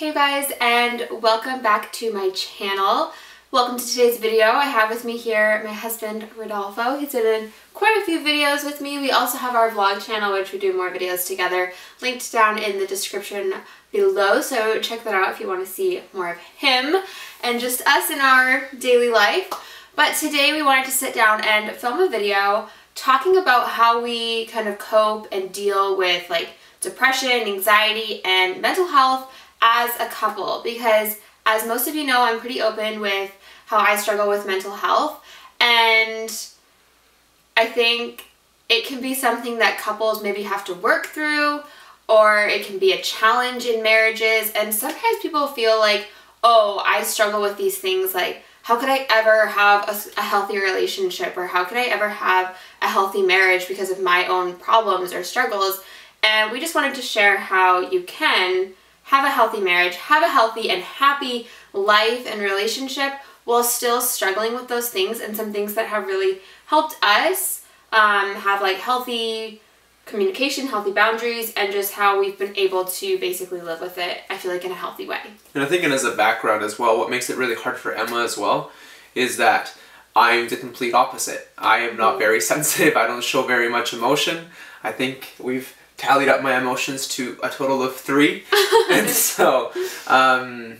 Hey guys, and welcome back to my channel. Welcome to today's video. I have with me here my husband Rodolfo. He's been in quite a few videos with me. We also have our vlog channel, which we do more videos together, linked down in the description below, so check that out if you want to see more of him and just us in our daily life. But today we wanted to sit down and film a video talking about how we kind of cope and deal with like depression, anxiety, and mental health as a couple, because as most of you know, I'm pretty open with how I struggle with mental health, and I think it can be something that couples maybe have to work through, or it can be a challenge in marriages, and sometimes people feel like, oh, I struggle with these things, like how could I ever have a healthy relationship, or how could I ever have a healthy marriage because of my own problems or struggles. And we just wanted to share how you can have a healthy marriage, have a healthy and happy life and relationship while still struggling with those things, and some things that have really helped us have like healthy communication, healthy boundaries, and just how we've been able to basically live with it, I feel like, in a healthy way. And I think, and as a background as well, what makes it really hard for Emma as well is that I'm the complete opposite. I am not very sensitive. I don't show very much emotion. I think we've tallied up my emotions to a total of 3. And so we're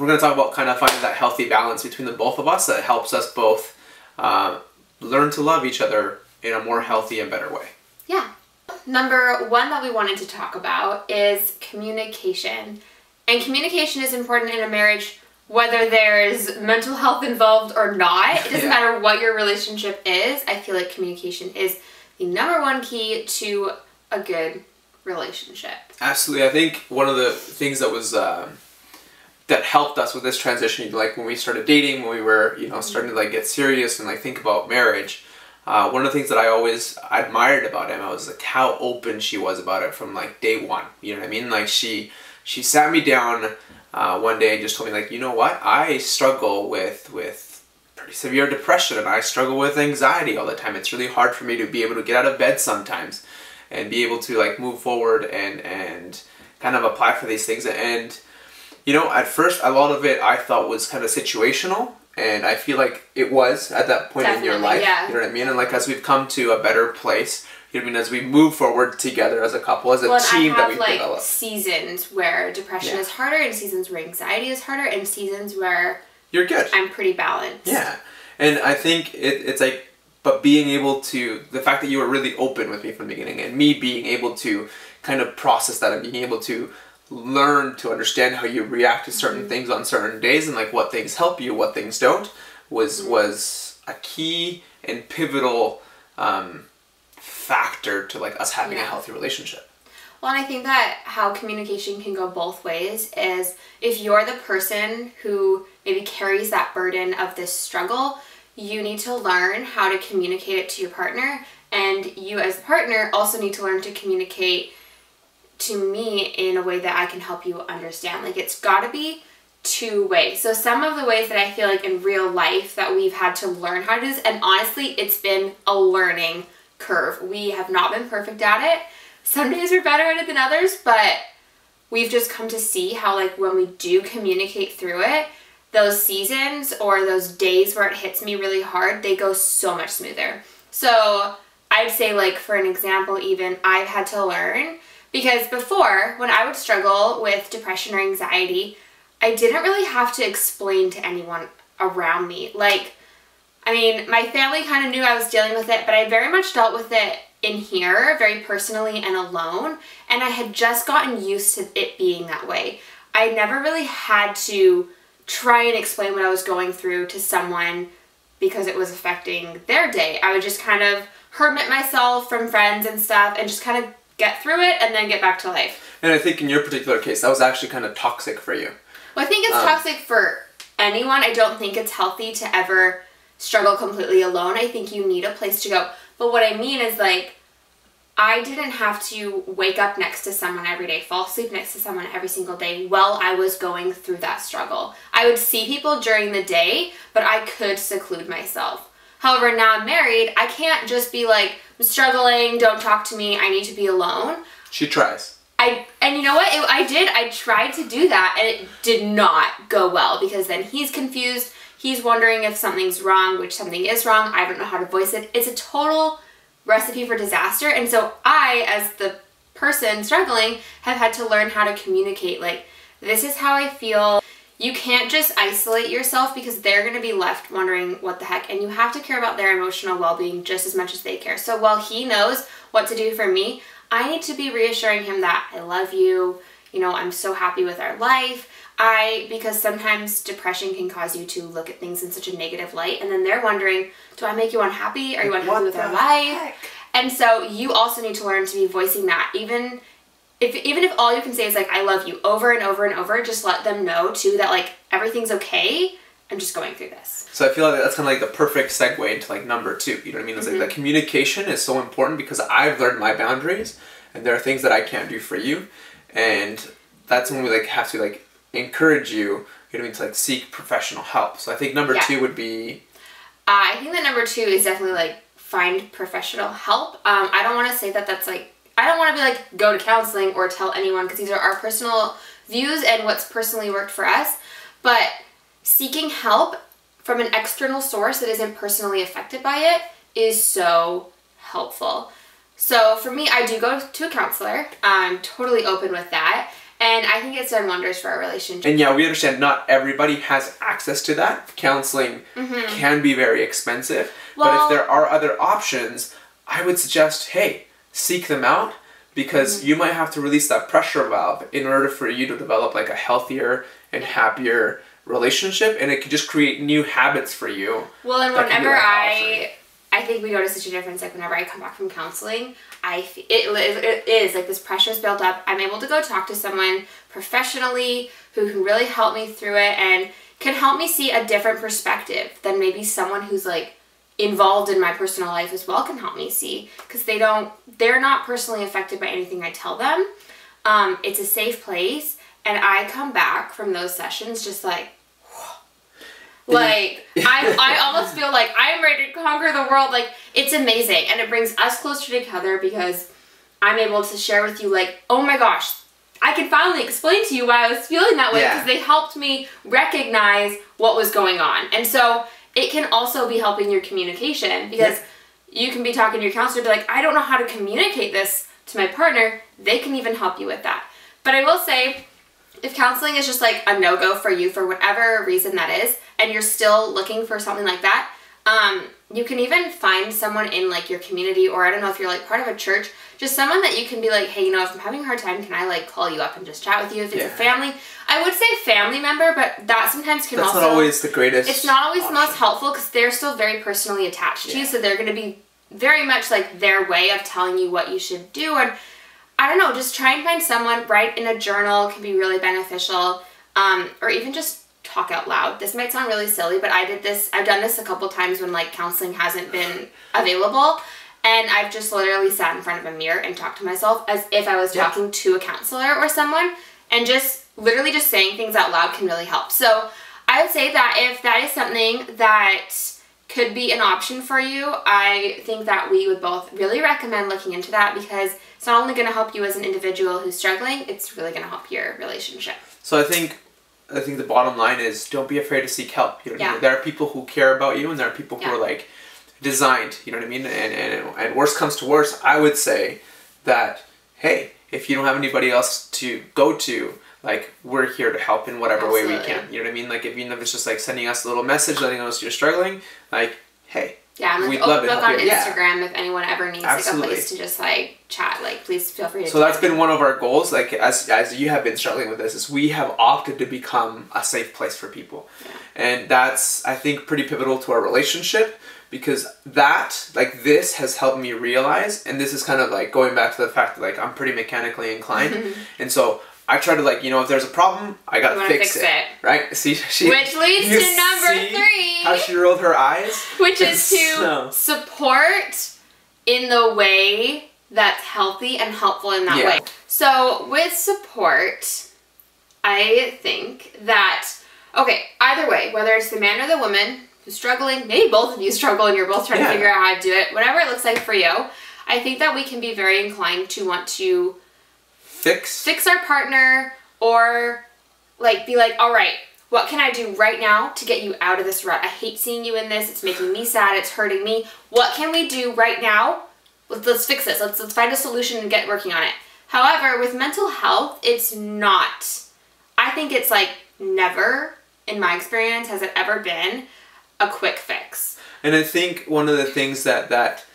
going to talk about kind of finding that healthy balance between the both of us that helps us both learn to love each other in a more healthy and better way. Yeah. Number one that we wanted to talk about is communication. And communication is important in a marriage whether there's mental health involved or not. It doesn't matter what your relationship is. I feel like communication is the number one key to a good relationship. Absolutely. I think one of the things that was that helped us with this transition, like when we started dating, when we were, starting to like get serious and like think about marriage, one of the things that I always admired about Emma was like how open she was about it from like day one. You know what I mean? Like she sat me down one day and just told me, like, you know what? I struggle with pretty severe depression, and I struggle with anxiety all the time. It's really hard for me to be able to get out of bed sometimes and be able to like move forward and kind of apply for these things. And at first a lot of it I thought was kind of situational, and I feel like it was at that point in your life. Yeah. You know what I mean? And like as we've come to a better place, you know what I mean, as we move forward together as a couple, as a team that we've developed. Seasons where depression is harder, and seasons where anxiety is harder, and seasons where you're good. I'm pretty balanced. Yeah. And I think it's like, but being able to, the fact that you were really open with me from the beginning, and me being able to kind of process that and being able to learn to understand how you react to certain things on certain days, and like what things help you, what things don't, was a key and pivotal factor to like us having a healthy relationship. Well, and I think that how communication can go both ways is if you're the person who maybe carries that burden of this struggle, you need to learn how to communicate it to your partner, and you as a partner also need to learn to communicate to me in a way that I can help you understand. Like, it's got to be two-way. So some of the ways that I feel like in real life that we've had to learn how to do this, and honestly, it's been a learning curve. We have not been perfect at it. Some days we're better at it than others, but we've just come to see how like when we do communicate through it, those seasons or those days where it hits me really hard, they go so much smoother. So I'd say, like, for an example, even I've had to learn, because before, when I would struggle with depression or anxiety, I didn't really have to explain to anyone around me. Like, I mean, my family kind of knew I was dealing with it, but I very much dealt with it in here, very personally and alone, and I had just gotten used to it being that way. I never really had to try and explain what I was going through to someone because it was affecting their day. I would just kind of hermit myself from friends and stuff and just kind of get through it and then get back to life. And I think in your particular case, that was actually kind of toxic for you. Well, I think it's toxic for anyone. I don't think it's healthy to ever struggle completely alone. I think you need a place to go. But what I mean is, like, I didn't have to wake up next to someone every day, fall asleep next to someone every single day while I was going through that struggle. I would see people during the day, but I could seclude myself. However, now I'm married, I can't just be like, I'm struggling, don't talk to me, I need to be alone. She tries. And you know what? I tried to do that, and it did not go well, because then he's confused. He's wondering if something's wrong, which something is wrong. I don't know how to voice it. It's a total recipe for disaster. And so I, as the person struggling, have had to learn how to communicate, like, this is how I feel. You can't just isolate yourself, because they're going to be left wondering what the heck, and you have to care about their emotional well-being just as much as they care. So while he knows what to do for me, I need to be reassuring him that I love you, you know, I'm so happy with our life. Because sometimes depression can cause you to look at things in such a negative light, and then they're wondering, do I make you unhappy? Are you unhappy with our life? And so you also need to learn to be voicing that. Even if all you can say is like, I love you, over and over and over, just let them know too that like everything's okay. I'm just going through this. So I feel like that's kind of like the perfect segue into like number 2. You know what I mean? It's like the communication is so important, because I've learned my boundaries, and there are things that I can't do for you, and that's when we like have to like encourage you. You know what I mean? To like seek professional help. So I think number 2 would be. I think that number 2 is definitely like find professional help. I don't want to say that that's like. I don't want to be like, go to counseling or tell anyone, because these are our personal views and what's personally worked for us. But seeking help from an external source that isn't personally affected by it is so helpful. So for me, I do go to a counselor. I'm totally open with that. And I think it's done wonders for our relationship. And yeah, we understand not everybody has access to that. Counseling can be very expensive. Well, but if there are other options, I would suggest, hey, seek them out, because you might have to release that pressure valve in order for you to develop like a healthier and happier relationship, and it could just create new habits for you. Well, and whenever I think we notice such a difference, like whenever I come back from counseling, it is like this pressure is built up. I'm able to go talk to someone professionally who can really help me through it and can help me see a different perspective than maybe someone who's like involved in my personal life as well can help me see, because they're not personally affected by anything I tell them. It's a safe place, and I come back from those sessions just like, like I almost feel like I'm ready to conquer the world. Like, it's amazing, and it brings us closer together, because I'm able to share with you like, oh my gosh, I can finally explain to you why I was feeling that way, because they helped me recognize what was going on. And so it can also be helping your communication, because you can be talking to your counselor, be like, I don't know how to communicate this to my partner. They can even help you with that. But I will say, if counseling is just like a no-go for you for whatever reason that is, and you're still looking for something like that, you can even find someone in like your community, or I don't know if you're like part of a church, just someone that you can be like, hey, you know, if I'm having a hard time, can I like call you up and just chat with you? If it's a family, I would say family member, but that sometimes can That's not always the greatest. It's not always the most helpful, because they're still very personally attached to you, so they're going to be very much like their way of telling you what you should do. And I don't know, just try and find someone. Write in a journal can be really beneficial, or even just talk out loud. This might sound really silly, but I've done this a couple times when like counseling hasn't been available, and I've just literally sat in front of a mirror and talked to myself as if I was talking to a counselor or someone, and just literally just saying things out loud can really help. So I would say that if that is something that could be an option for you, I think that we would both really recommend looking into that, because it's not only going to help you as an individual who's struggling, it's really going to help your relationship. So I think the bottom line is, don't be afraid to seek help. You know what I mean? There are people who care about you, and there are people who are like designed, you know what I mean? And worst comes to worst, I would say that, hey, if you don't have anybody else to go to, like, we're here to help in whatever way we can. You know what I mean? Like, even if it's just like sending us a little message, letting us you're struggling, like, hey, and like, we'd love to help on you. Instagram if anyone ever needs like a place to just like chat, like please feel free to. So that's been one of our goals, like as you have been struggling with this, is we have opted to become a safe place for people. And that's, I think, pretty pivotal to our relationship, because that, like, this has helped me realize, and this is kind of like going back to the fact that like I'm pretty mechanically inclined, and so I try to, like, you know, if there's a problem, I gotta fix it, right? See, which leads to number 3. How she rolled her eyes, which is to support in the way that's healthy and helpful in that way. So with support, I think that, okay, either way, whether it's the man or the woman who's struggling, maybe both of you struggle and you're both trying to figure out how to do it, whatever it looks like for you, I think that we can be very inclined to want to fix our partner, or like be like, all right, what can I do right now to get you out of this rut? I hate seeing you in this. It's making me sad. It's hurting me. What can we do right now? Let's fix this. Let's find a solution and get working on it. However, with mental health, it's not. I think it's like never, in my experience, has it ever been a quick fix. And I think one of the things that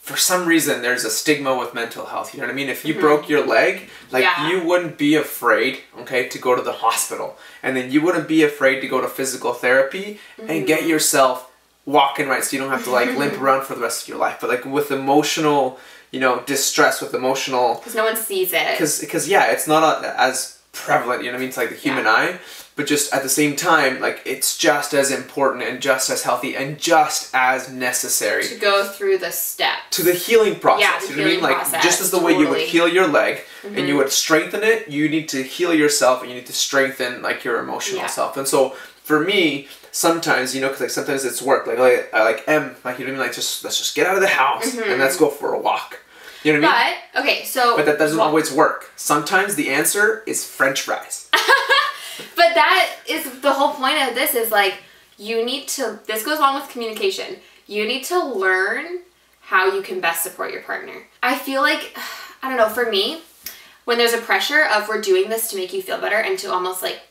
for some reason there's a stigma with mental health. You know what I mean? If you broke your leg, like you wouldn't be afraid, okay, to go to the hospital. And then you wouldn't be afraid to go to physical therapy and get yourself walking right so you don't have to like limp around for the rest of your life. But like with emotional, you know, distress, with emotional... Because no one sees it. Because yeah, it's not as prevalent, you know what I mean, to like the human eye. But just at the same time, like, it's just as important and just as healthy and just as necessary. To go through the steps. To the healing process. Yeah, you know what I mean? Like, just as the way you would heal your leg and you would strengthen it, you need to heal yourself and you need to strengthen, like, your emotional self. And so, for me, sometimes, you know, because, like, sometimes it's work. Like, I like, you know what I mean? Like, let's just get out of the house and let's go for a walk. You know what I mean? But, okay, so... But that doesn't always work. Sometimes the answer is French fries. But that is the whole point of this, is like, you need to, this goes along with communication. You need to learn how you can best support your partner. I feel like, I don't know, for me, when there's a pressure of we're doing this to make you feel better and to almost like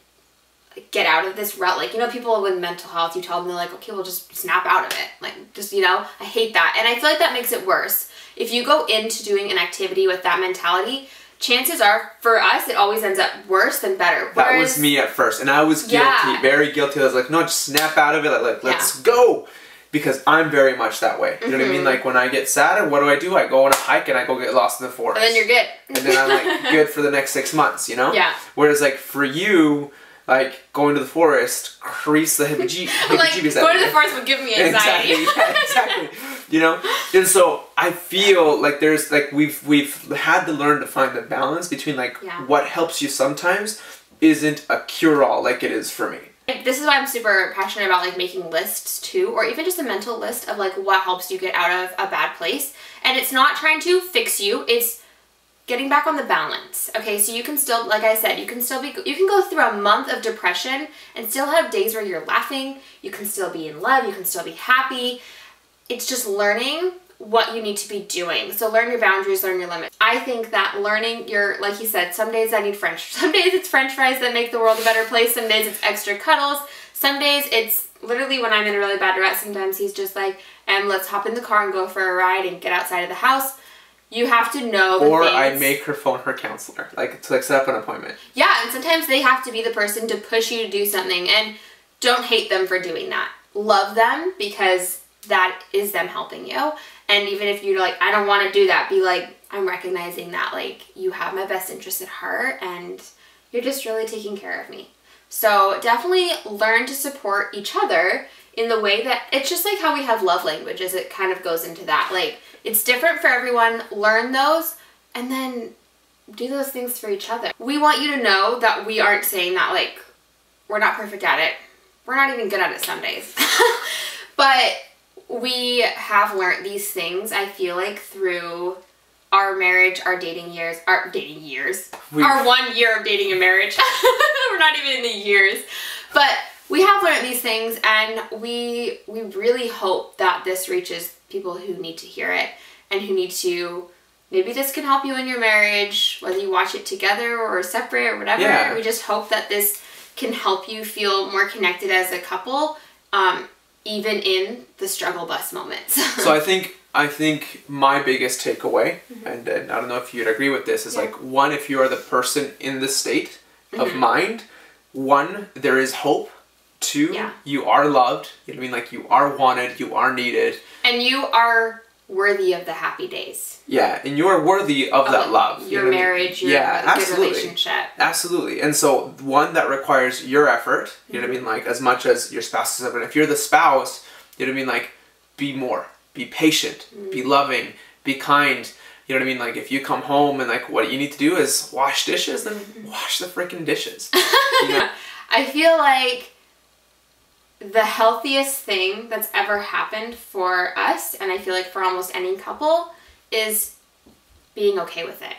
get out of this rut, like, you know, people with mental health, you tell them, they're like, okay, we'll just snap out of it. Like, just, you know, I hate that. And I feel like that makes it worse. If you go into doing an activity with that mentality, chances are, for us, it always ends up worse than better. That was me at first, and I was guilty, very guilty. I was like, no, just snap out of it, like let's go. Because I'm very much that way. You know what I mean? Like, when I get sad, what do? I go on a hike and I go get lost in the forest. And then you're good. And then I'm like good for the next 6 months, you know? Yeah. Whereas, like, for you, like, going to the forest creates the heebie-jeebies. Like, going to the forest would give me anxiety. Exactly, yeah, exactly. You know? And so, I feel like there's, like, we've had to learn to find the balance between, like, what helps you sometimes isn't a cure-all like it is for me. This is why I'm super passionate about, like, making lists, too, or even just a mental list of, like, what helps you get out of a bad place. And it's not trying to fix you, it's getting back on the balance. Okay, so you can still, like I said, you can go through a month of depression and still have days where you're laughing, you can still be in love, you can still be happy. It's just learning what you need to be doing. So learn your boundaries, learn your limits. I think that learning like you said, some days I need some days it's French fries that make the world a better place, some days it's extra cuddles, some days it's literally when I'm in a really bad rut, sometimes he's just like, let's hop in the car and go for a ride and get outside of the house. You have to know the Or things. I make her phone her counselor, like, to, like, set up an appointment. Yeah, and sometimes they have to be the person to push you to do something, and don't hate them for doing that. Love them, because that is them helping you. And even if you're like, I don't want to do that, be like, I'm recognizing that, like, you have my best interest at heart and you're just really taking care of me. So definitely learn to support each other in the way that, it's just like how we have love languages, it kind of goes into that. Like, it's different for everyone. Learn those and then do those things for each other. We want you to know that we aren't saying that, like, we're not perfect at it. We're not even good at it some days. But we have learned these things, I feel like, through our marriage, our dating years, our 1 year of dating and marriage. We're not even in the years. But we have learned these things, and we really hope that this reaches people who need to hear it and who need to, maybe this can help you in your marriage, whether you watch it together or separate or whatever. Yeah. We just hope that this can help you feel more connected as a couple, even in the struggle bus moments. So I think my biggest takeaway, and I don't know if you'd agree with this, is like, one, if you are the person in the state of mind, one, there is hope. Two, you are loved. You know what I mean? Like, you are wanted, you are needed. And you are worthy of the happy days. Yeah, and you are worthy of that love. Your marriage, your good relationship. Absolutely. And so, one, that requires your effort, you know what I mean? Like, as much as your spouse's effort. If you're the spouse, you know what I mean? Like, be more. Be patient. Be loving. Be kind. You know what I mean? Like, if you come home and, like, what you need to do is wash dishes, then wash the freaking dishes. You know? I feel like the healthiest thing that's ever happened for us, and I feel like for almost any couple, is being okay with it.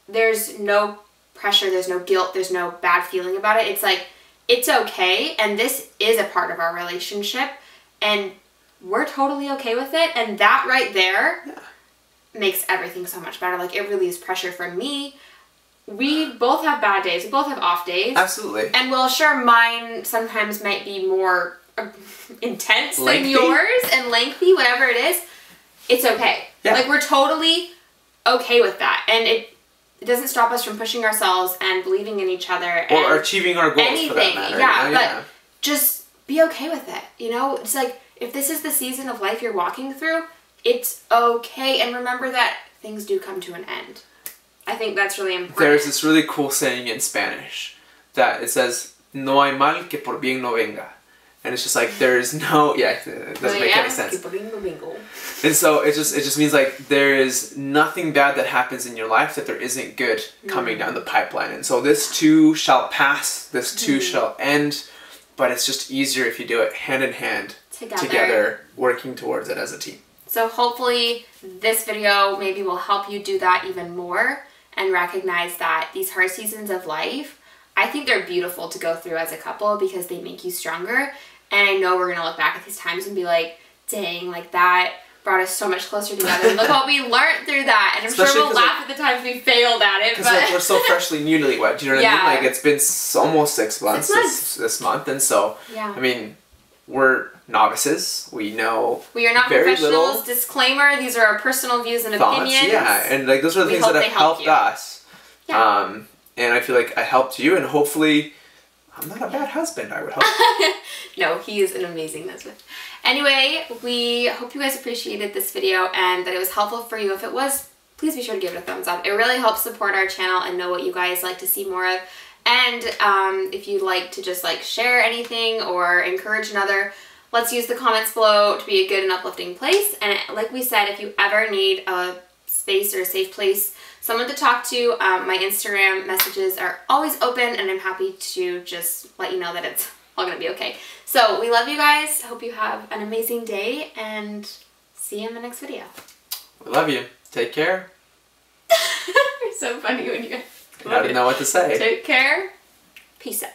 there's no pressure, there's no guilt, there's no bad feeling about it. It's like, it's okay, and this is a part of our relationship, and we're totally okay with it, and that right there makes everything so much better. Like, it relieves pressure from me. We both have bad days, we both have off days. Absolutely. And well, sure, mine sometimes might be more intense lengthy than yours, and lengthy, whatever it is. It's okay. Yeah. Like, we're totally okay with that, and it doesn't stop us from pushing ourselves and believing in each other. Or achieving our goals, anything, for that matter. Yeah, but just be okay with it, you know? It's like, if this is the season of life you're walking through, it's okay. And remember that things do come to an end. I think that's really important. There's this really cool saying in Spanish that it says, no hay mal que por bien no venga. And it's just like, there's no, it doesn't make any sense. And so it just means like, there is nothing bad that happens in your life that there isn't good coming down the pipeline. And so this too shall pass, this too shall end, but it's just easier if you do it hand in hand, together, working towards it as a team. So hopefully this video maybe will help you do that even more and recognize that these hard seasons of life, I think they're beautiful to go through as a couple because they make you stronger. And I know we're going to look back at these times and be like, dang, like that brought us so much closer together. And look what we learned through that. And I'm sure we'll laugh at the times we failed at it. Because we're so freshly newlywed, do you know what I mean? Like, it's been almost 6 months, this month. And so, I mean, we're novices. We know we are not very professionals. Little Disclaimer, these are our personal views and thoughts, opinions. Yeah, and like those are the things that have helped us. Yeah. And I feel like I helped you, and hopefully I'm not a bad husband, I would hope. No, he is an amazing husband. Anyway, we hope you guys appreciated this video and that it was helpful for you. If it was, please be sure to give it a thumbs up. It really helps support our channel and know what you guys like to see more of. And if you'd like to just like share anything or encourage another, let's use the comments below to be a good and uplifting place. And like we said, if you ever need a space or a safe place, someone to talk to, my Instagram messages are always open, and I'm happy to just let you know that it's all gonna be okay. So we love you guys. Hope you have an amazing day, and see you in the next video. We love you. Take care. You're so funny when you I didn't know what to say. Take care. Peace out.